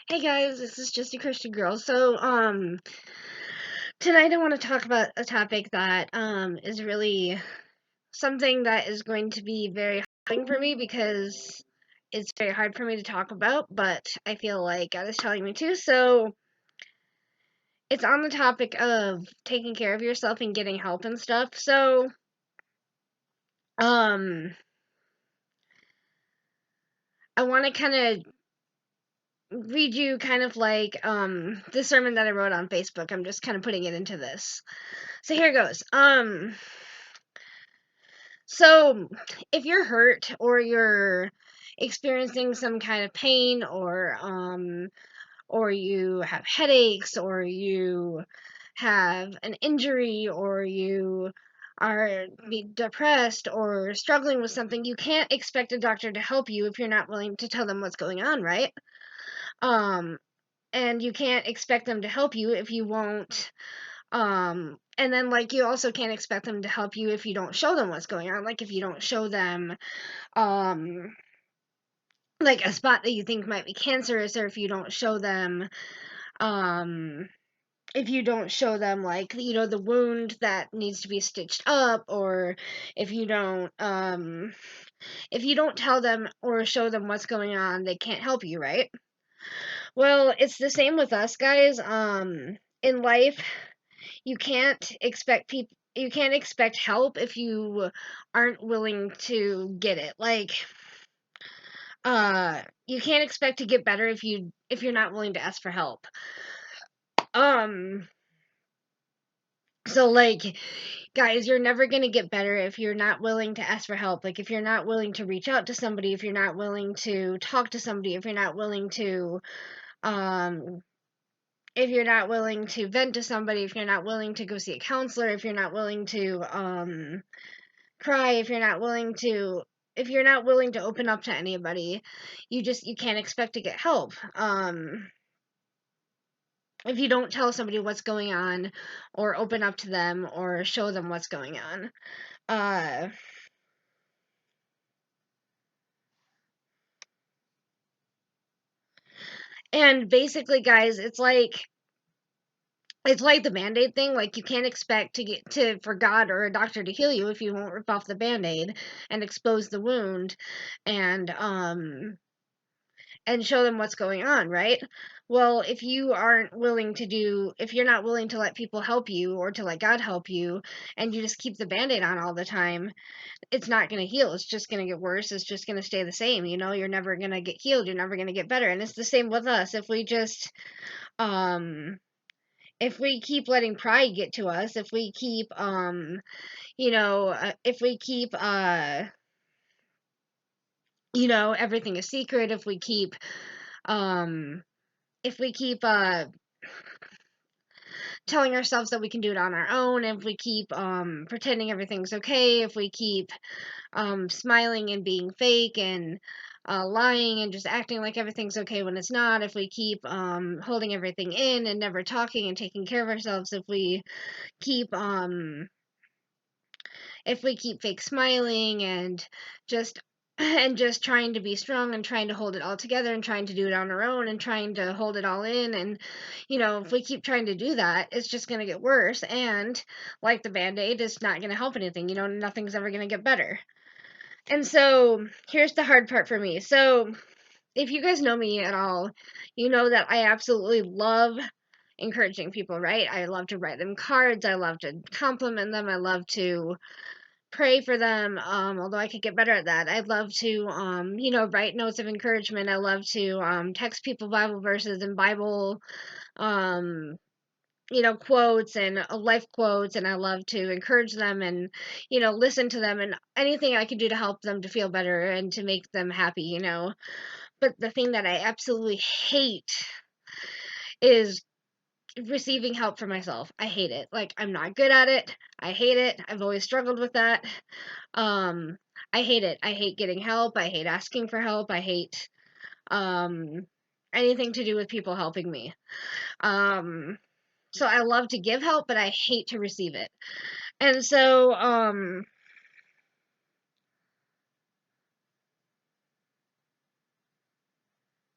Hey guys, this is just a Christian girl. Tonight I want to talk about a topic that is really something that is going to be very hard for me because it's very hard for me to talk about, but I feel like God is telling me to. So, it's on the topic of taking care of yourself and getting help and stuff. Um I want to kind of read you kind of like the sermon that I wrote on Facebook. I'm just kind of putting it into this. So here goes. So, if you're hurt or you're experiencing some kind of pain or you have headaches or you have an injury or you are depressed or struggling with something, you can't expect a doctor to help you if you're not willing to tell them what's going on, right? Um and you can't expect them to help you if you won't and then like you also can't expect them to help you if you don't show them what's going on. Like if you don't show them um like a spot that you think might be cancerous, or um if you don't show them like the wound that needs to be stitched up, or if you don't tell them or show them what's going on, they can't help you, right? Well, it's the same with us guys. In life, you can't expect help if you aren't willing to get it. Like you can't expect to get better if you're not willing to ask for help. Um so like guys, you're never going to get better if you're not willing to ask for help. Like if you're not willing to reach out to somebody, if you're not willing to talk to somebody, if you're not willing to um if you're not willing to vent to somebody, if you're not willing to go see a counselor, if you're not willing to cry, if you're not willing to open up to anybody, you can't expect to get help. If you don't tell somebody what's going on or open up to them or show them what's going on. Uh and basically guys, it's like the band-aid thing. Like you can't expect to get to for God or a doctor to heal you if you won't rip off the band-aid and expose the wound and show them what's going on, right? Well, if you're not willing to let people help you or to let God help you, and you just keep the band-aid on all the time, it's not going to heal. It's just going to get worse. It's just going to stay the same. You're never going to get healed. You're never going to get better. And it's the same with us. Um, if we keep letting pride get to us, if we keep, everything a secret, um, if we keep, telling ourselves that we can do it on our own, if we keep pretending everything's okay, if we keep smiling and being fake and lying and just acting like everything's okay when it's not, if we keep holding everything in and never talking and taking care of ourselves, keep um if we keep fake smiling and just just trying to be strong and trying to hold it all together and trying to do it on our own and trying to hold it all in, and if we keep trying to do that, it's just going to get worse, and like the band-aid, it's not going to help anything. Nothing's ever going to get better. And so here's the hard part for me. So if you guys know me at all, you know that I absolutely love encouraging people, right? I love to write them cards, I love to compliment them, I love to pray for them. Although I could get better at that. I'd love to, write notes of encouragement. I love to text people Bible verses and Bible, um, quotes and life quotes, and I love to encourage them and, listen to them and anything I can do to help them to feel better and to make them happy. But the thing that I absolutely hate is receiving help for myself. I hate it. Like I'm not good at it. I hate it. I've always struggled with that. Um, I hate it. I hate getting help. I hate asking for help. I hate um anything to do with people helping me. Um, so I love to give help, but I hate to receive it. And so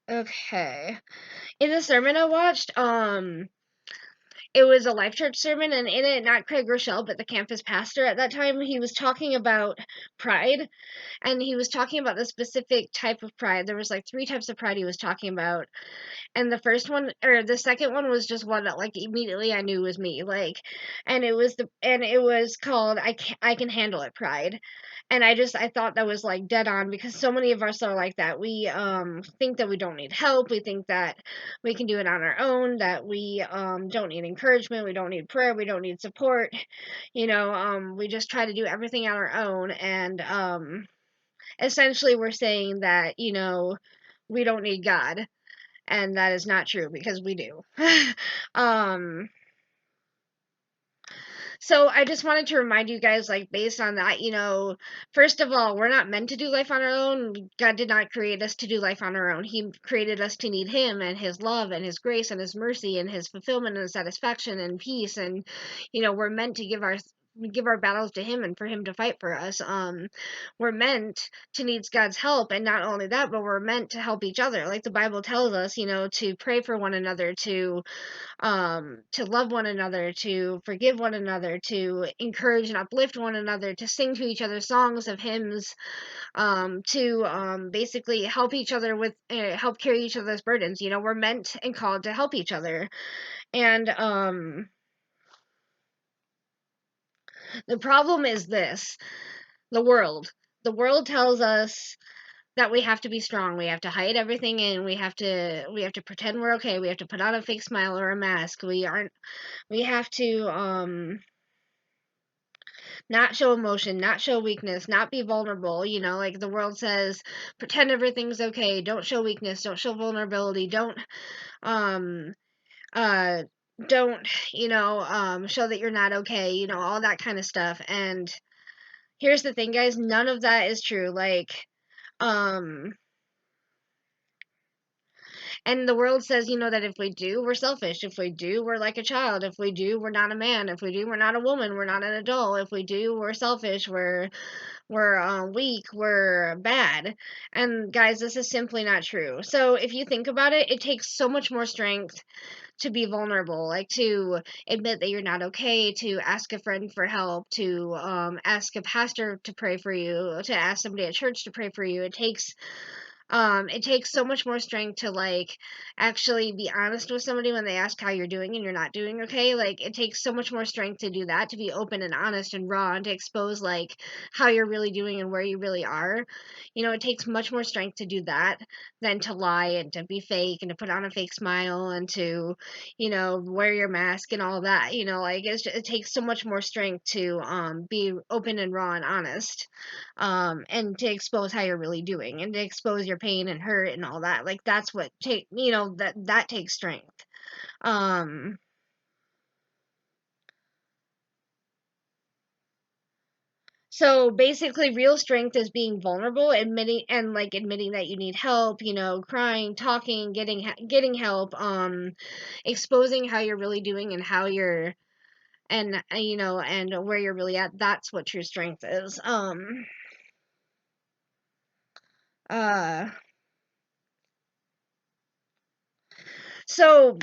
okay. In the sermon I watched, it was a Life Church sermon, and in it, not Craig Rochelle, but the campus pastor at that time, he was talking about pride, and he was talking about the specific type of pride. There was like 3 types of pride he was talking about, and the first one, or the second one, was just one that like immediately I knew was me, like, and it was called I can handle it pride. And I thought that was like dead on, because so many of us are like that. We think that we don't need help, we think that we can do it on our own, that we don't need encouragement, we don't need prayer, we don't need support, we just try to do everything on our own. And essentially we're saying that, we don't need God, and that is not true, because we do. um so I just wanted to remind you guys, like, based on that, first of all, we're not meant to do life on our own. God did not create us to do life on our own. He created us to need Him and His love and His grace and His mercy and His fulfillment and satisfaction and peace. And, we're meant to give our battles to Him and for Him to fight for us. We're meant to need God's help, and not only that, but we're meant to help each other. Like the Bible tells us, to pray for one another, to love one another, to forgive one another, to encourage and uplift one another, to sing to each other songs of hymns, to basically help each other with help carry each other's burdens. We're meant and called to help each other. And the problem is this: the world. The world tells us that we have to be strong. We have to hide everything, and we have to pretend we're okay. We have to put on a fake smile or a mask. We have to not show emotion, not show weakness, not be vulnerable. Like the world says, pretend everything's okay. Don't show weakness. Don't show vulnerability. Um, uh, don't, show that you're not okay. All that kind of stuff. And here's the thing, guys, none of that is true. Like, um, and the world says, that if we do, we're selfish. If we do, we're like a child. If we do, we're not a man. If we do, we're not a woman. We're not an adult. If we do, we're selfish. We're weak, we're bad. And guys, this is simply not true. So if you think about it, it takes so much more strength to be vulnerable, like to admit that you're not okay, to ask a friend for help, to ask a pastor to pray for you, to ask somebody at church to pray for you. It takes so much more strength to like actually be honest with somebody when they ask how you're doing and you're not doing okay. Like it takes so much more strength to do that, to be open and honest and raw, and to expose like how you're really doing and where you really are. It takes much more strength to do that than to lie and to be fake and to put on a fake smile and to wear your mask and all that. Like it takes so much more strength to be open and raw and honest, and to expose how you're really doing, and to expose your pain and hurt and all that. Like that's what that takes strength. Um, so basically, real strength is being vulnerable, admitting that you need help. Crying, talking, getting help. Exposing how you're really doing and how you're and where you're really at. That's what true strength is. Uh. So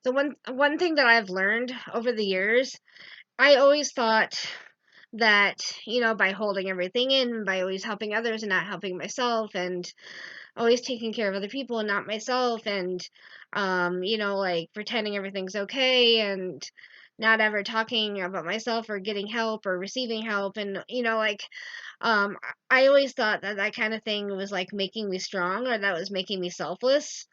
the one thing that I've learned over the years, I always thought that, by holding everything in, by always helping others and not helping myself, and always taking care of other people and not myself, and, like pretending everything's okay, and not ever talking about myself or getting help or receiving help. And, like, I always thought that that kind of thing was like making me strong, or that was making me selfless.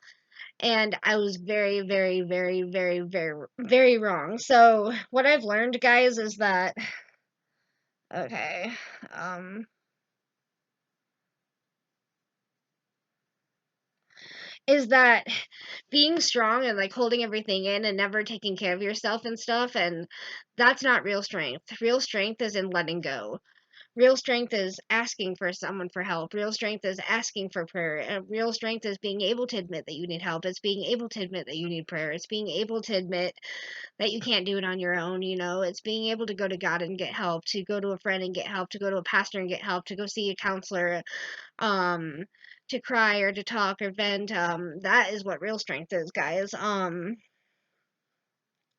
And I was very, very, very, very, very, very wrong. So what I've learned, guys, is that okay, um, is that being strong and like holding everything in and never taking care of yourself and stuff, and that's not real strength. Real strength is in letting go. Real strength is asking for someone for help. Real strength is asking for prayer. Real strength is being able to admit that you need help. It's being able to admit that you need prayer. It's being able to admit that you can't do it on your own. It's being able to go to God and get help, to go to a friend and get help, to go to a pastor and get help, to go see a counselor, um, to cry or to talk or vent. That is what real strength is, guys.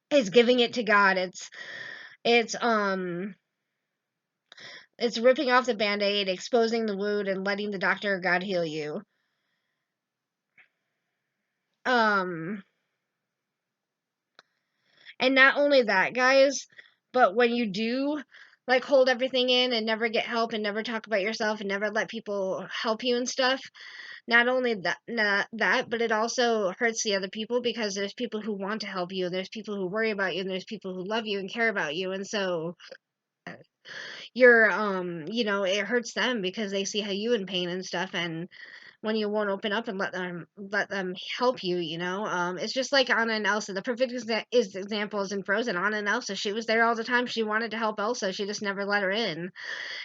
Is giving it to God. It's it's ripping off the band-aid, exposing the wound, and letting the doctor or God heal you. Um, and not only that, guys, but when you do like hold everything in and never get help and never talk about yourself and never let people help you and stuff, not only that, but it also hurts the other people, because there's people who want to help you, and there's people who worry about you, and there's people who love you and care about you, and so you're it hurts them because they see how you in pain and stuff, and when you won't open up and let them help you, it's just like Anna and Elsa. The perfect example is in Frozen. Anna and Elsa, she was there all the time. She wanted to help Elsa, she just never let her in,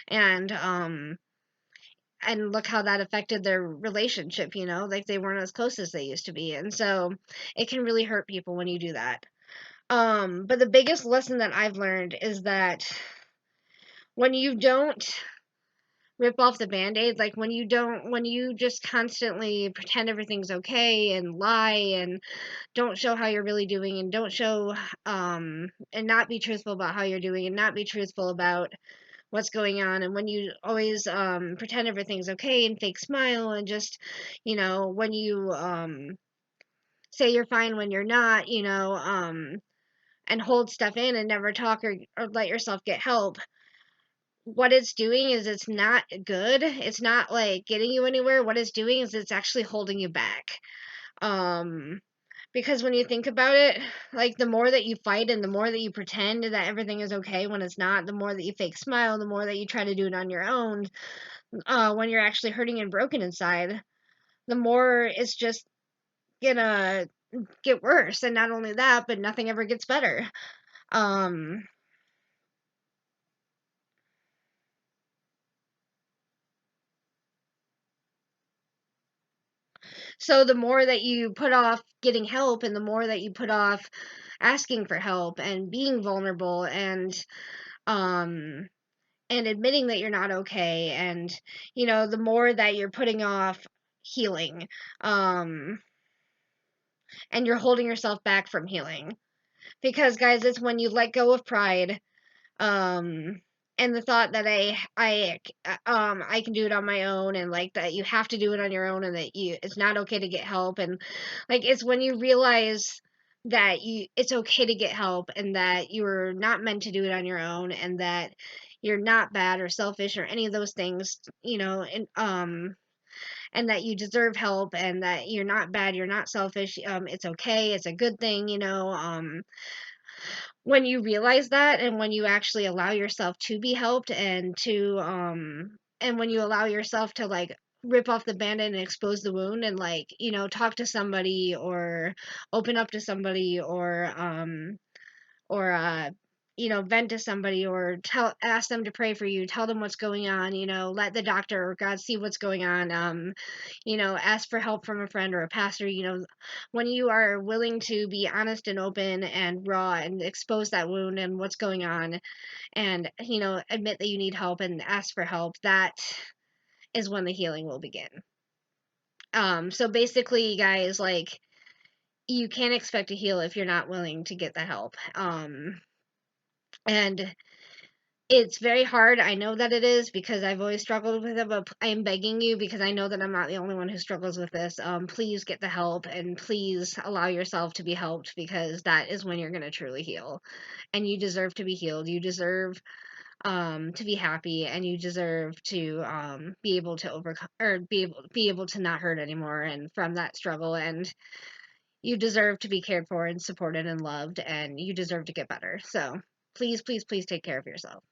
and look how that affected their relationship, like they weren't as close as they used to be, and so it can really hurt people when you do that. But the biggest lesson that I've learned is that when you don't rip off the band-aid, like when you just constantly pretend everything's okay and lie and don't show how you're really doing, and don't show and not be truthful about how you're doing, and not be truthful about what's going on, and when you always pretend everything's okay and fake smile, and just when you say you're fine when you're not, and hold stuff in and never talk, or let yourself get help, what it's doing is it's not good. It's not like getting you anywhere. What it's doing is it's actually holding you back. Um because when you think about it, like the more that you fight and the more that you pretend that everything is okay when it's not, the more that you fake smile, the more that you try to do it on your own, when you're actually hurting and broken inside, the more it's just gonna get worse. And not only that, but nothing ever gets better. Um So the more that you put off getting help, and the more that you put off asking for help and being vulnerable, um and admitting that you're not okay, and the more that you're putting off healing, um and you're holding yourself back from healing, because guys, it's when you let go of pride, um and the thought that I can do it on my own, and like that you have to do it on your own, and that it's not okay to get help, and like it's when you realize that it's okay to get help, and that you're not meant to do it on your own, and that you're not bad or selfish or any of those things, and that you deserve help, and that you're not bad, you're not selfish, it's okay, it's a good thing, when you realize that, and when you actually allow yourself to be helped, and when you allow yourself to like rip off the band-aid and expose the wound, and like talk to somebody, or open up to somebody, or vent to somebody, or ask them to pray for you, tell them what's going on, let the doctor or God see what's going on, ask for help from a friend or a pastor, when you are willing to be honest and open and raw, and expose that wound and what's going on, and admit that you need help and ask for help, that is when the healing will begin. So basically, guys, like, you can't expect to heal if you're not willing to get the help. And it's very hard. I know that it is, because I've always struggled with it, but I am begging you, because I know that I'm not the only one who struggles with this. Please get the help, and please allow yourself to be helped, because that is when you're going to truly heal. And you deserve to be healed. You deserve to be happy, and you deserve to be able to overcome, or be able to not hurt anymore, and from that struggle, and you deserve to be cared for and supported and loved, and you deserve to get better. So please, please, please take care of yourself.